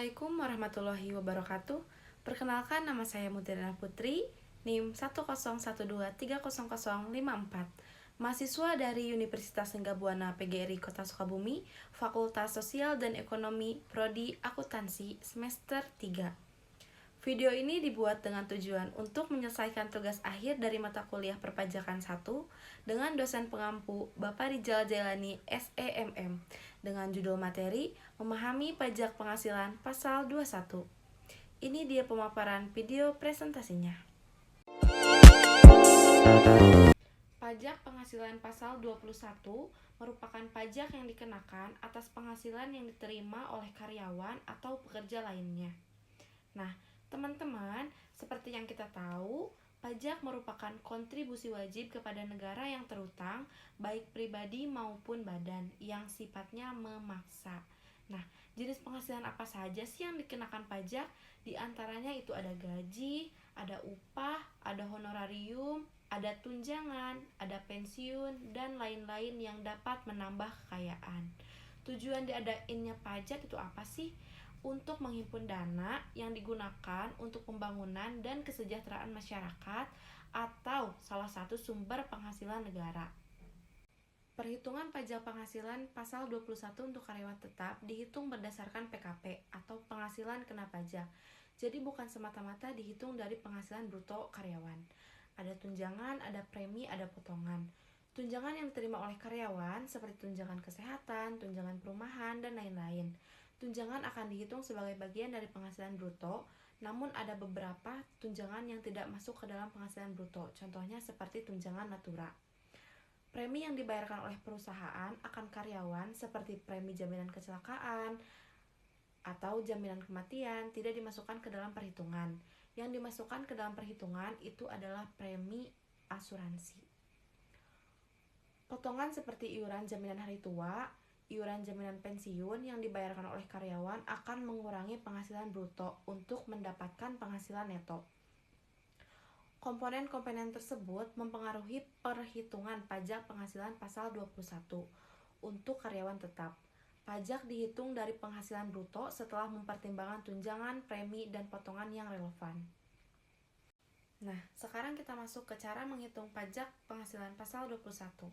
Assalamualaikum warahmatullahi wabarakatuh. Perkenalkan, nama saya Mutirana Putri, NIM 101230054, mahasiswa dari Universitas Linggabuana PGRI Kota Sukabumi, Fakultas Sosial dan Ekonomi, Prodi Akuntansi, semester 3. Video ini dibuat dengan tujuan untuk menyelesaikan tugas akhir dari mata kuliah Perpajakan 1 dengan dosen pengampu Bapak Rijal Jailani SEMM dengan judul materi Memahami Pajak Penghasilan Pasal 21. Ini dia pemaparan video presentasinya. Pajak penghasilan pasal 21 merupakan pajak yang dikenakan atas penghasilan yang diterima oleh karyawan atau pekerja lainnya. Nah, teman-teman, seperti yang kita tahu, pajak merupakan kontribusi wajib kepada negara yang terutang, baik pribadi maupun badan, yang sifatnya memaksa. Nah, jenis penghasilan apa saja sih yang dikenakan pajak? Di antaranya itu ada gaji, ada upah, ada honorarium, ada tunjangan, ada pensiun, dan lain-lain yang dapat menambah kekayaan. Tujuan diadainnya pajak itu apa sih? Untuk menghimpun dana yang digunakan untuk pembangunan dan kesejahteraan masyarakat atau salah satu sumber penghasilan negara. Perhitungan pajak penghasilan pasal 21 untuk karyawan tetap dihitung berdasarkan PKP atau penghasilan kena pajak. Jadi bukan semata-mata dihitung dari penghasilan bruto karyawan. Ada tunjangan, ada premi, ada potongan. Tunjangan yang diterima oleh karyawan seperti tunjangan kesehatan, tunjangan perumahan, dan lain-lain. Tunjangan akan dihitung sebagai bagian dari penghasilan bruto, namun ada beberapa tunjangan yang tidak masuk ke dalam penghasilan bruto, contohnya seperti tunjangan natura. Premi yang dibayarkan oleh perusahaan akan karyawan seperti premi jaminan kecelakaan atau jaminan kematian tidak dimasukkan ke dalam perhitungan. Yang dimasukkan ke dalam perhitungan itu adalah premi asuransi. Potongan seperti iuran jaminan hari tua, iuran jaminan pensiun yang dibayarkan oleh karyawan akan mengurangi penghasilan bruto untuk mendapatkan penghasilan neto. Komponen-komponen tersebut mempengaruhi perhitungan pajak penghasilan pasal 21 untuk karyawan tetap. Pajak dihitung dari penghasilan bruto setelah mempertimbangkan tunjangan, premi, dan potongan yang relevan. Nah, sekarang kita masuk ke cara menghitung pajak penghasilan pasal 21.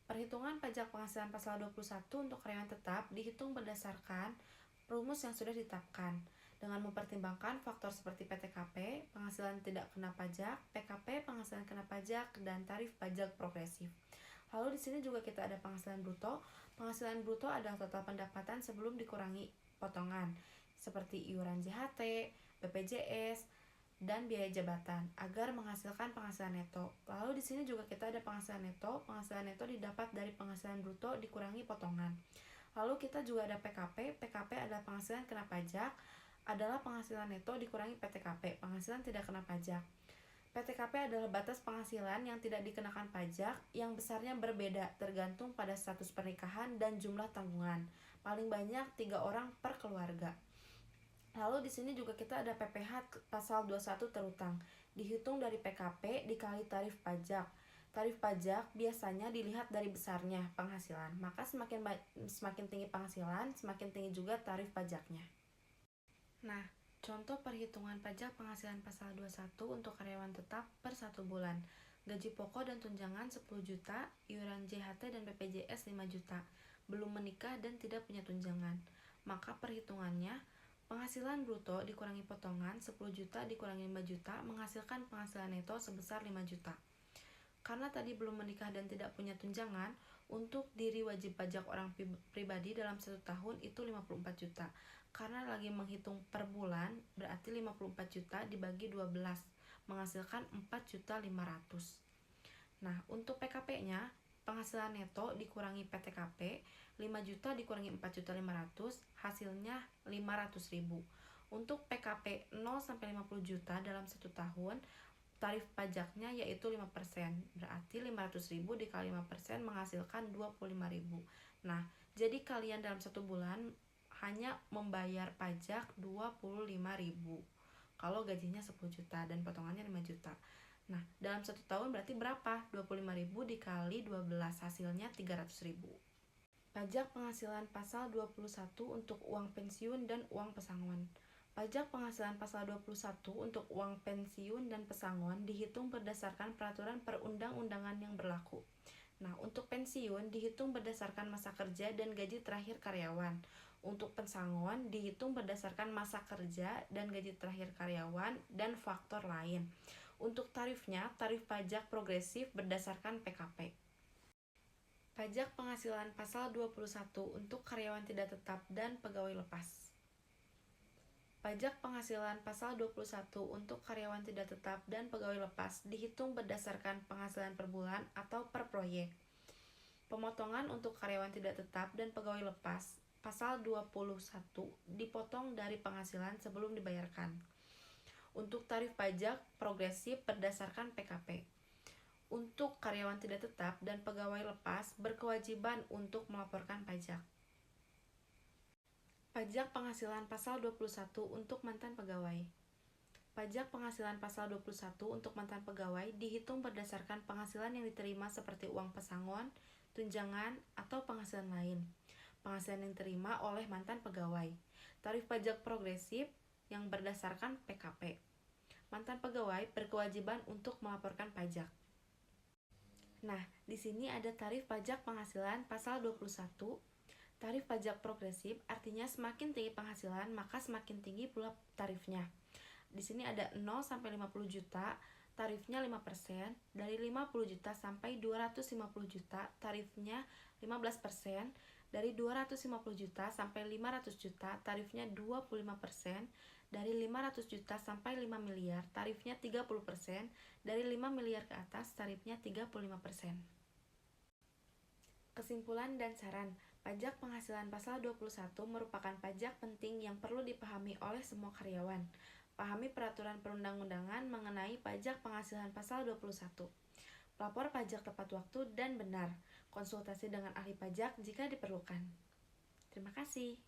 Perhitungan pajak penghasilan pasal 21 untuk karyawan tetap dihitung berdasarkan rumus yang sudah ditetapkan dengan mempertimbangkan faktor seperti PTKP, penghasilan tidak kena pajak, PKP, penghasilan kena pajak, dan tarif pajak progresif. Lalu di sini juga kita ada penghasilan bruto. Penghasilan bruto adalah total pendapatan sebelum dikurangi potongan seperti iuran JHT, BPJS, dan biaya jabatan agar menghasilkan penghasilan neto. Lalu di sini juga kita ada penghasilan neto. Penghasilan neto didapat dari penghasilan bruto dikurangi potongan. Lalu kita juga ada PKP. PKP adalah penghasilan kena pajak, adalah penghasilan neto dikurangi PTKP, penghasilan tidak kena pajak. PTKP adalah batas penghasilan yang tidak dikenakan pajak yang besarnya berbeda tergantung pada status pernikahan dan jumlah tanggungan. Paling banyak 3 orang per keluarga. Lalu di sini juga kita ada PPh pasal 21 terutang. Dihitung dari PKP dikali tarif pajak. Tarif pajak biasanya dilihat dari besarnya penghasilan. Maka semakin tinggi penghasilan, semakin tinggi juga tarif pajaknya. Nah, contoh perhitungan pajak penghasilan pasal 21 untuk karyawan tetap per 1 bulan. Gaji pokok dan tunjangan 10 juta, iuran JHT dan BPJS 5 juta. Belum menikah dan tidak punya tunjangan. Maka perhitungannya penghasilan bruto dikurangi potongan 10 juta dikurangi 5 juta menghasilkan penghasilan neto sebesar 5 juta. Karena tadi belum menikah dan tidak punya tunjangan, untuk diri wajib pajak orang pribadi dalam 1 tahun itu 54 juta. Karena lagi menghitung per bulan, berarti 54 juta dibagi 12 menghasilkan 4.500.000. Nah, untuk PKP-nya, penghasilan neto dikurangi PTKP, 5 juta dikurangi 4.500.000, hasilnya 500.000. Untuk PKP 0-50 juta dalam 1 tahun, tarif pajaknya yaitu 5%, berarti 500.000 dikali 5% menghasilkan 25.000. Nah, jadi kalian dalam 1 bulan hanya membayar pajak 25.000 kalau gajinya 10 juta dan potongannya 5 juta. Nah, dalam 1 tahun berarti berapa? 25.000 dikali 12, hasilnya 300.000. Pajak penghasilan pasal 21 untuk uang pensiun dan uang pesangon. Pajak penghasilan pasal 21 untuk uang pensiun dan pesangon dihitung berdasarkan peraturan perundang-undangan yang berlaku. Nah, untuk pensiun dihitung berdasarkan masa kerja dan gaji terakhir karyawan. Untuk pesangon dihitung berdasarkan masa kerja dan gaji terakhir karyawan dan faktor lain. Untuk tarifnya, tarif pajak progresif berdasarkan PKP. Pajak penghasilan pasal 21 untuk karyawan tidak tetap dan pegawai lepas. Pajak penghasilan pasal 21 untuk karyawan tidak tetap dan pegawai lepas dihitung berdasarkan penghasilan per bulan atau per proyek. Pemotongan untuk karyawan tidak tetap dan pegawai lepas pasal 21 dipotong dari penghasilan sebelum dibayarkan. Untuk tarif pajak progresif berdasarkan PKP. Untuk karyawan tidak tetap dan pegawai lepas berkewajiban untuk melaporkan pajak. Pajak penghasilan pasal 21 untuk mantan pegawai. Pajak penghasilan pasal 21 untuk mantan pegawai dihitung berdasarkan penghasilan yang diterima seperti uang pesangon, tunjangan, atau penghasilan lain. Penghasilan yang diterima oleh mantan pegawai. Tarif pajak progresif yang berdasarkan PKP. Mantan pegawai berkewajiban untuk melaporkan pajak. Nah, di sini ada tarif pajak penghasilan pasal 21. Tarif pajak progresif artinya semakin tinggi penghasilan, maka semakin tinggi pula tarifnya. Di sini ada 0 sampai 50 juta, tarifnya 5%, dari 50 juta sampai 250 juta, tarifnya 15%, dari 250 juta sampai 500 juta, tarifnya 25%, dari 500 juta sampai 5 miliar, tarifnya 30%, dari 5 miliar ke atas, tarifnya 35%. Kesimpulan dan saran. Pajak penghasilan pasal 21 merupakan pajak penting yang perlu dipahami oleh semua karyawan. Pahami peraturan perundang-undangan mengenai pajak penghasilan pasal 21. Pelapor pajak tepat waktu dan benar. Konsultasi dengan ahli pajak jika diperlukan. Terima kasih.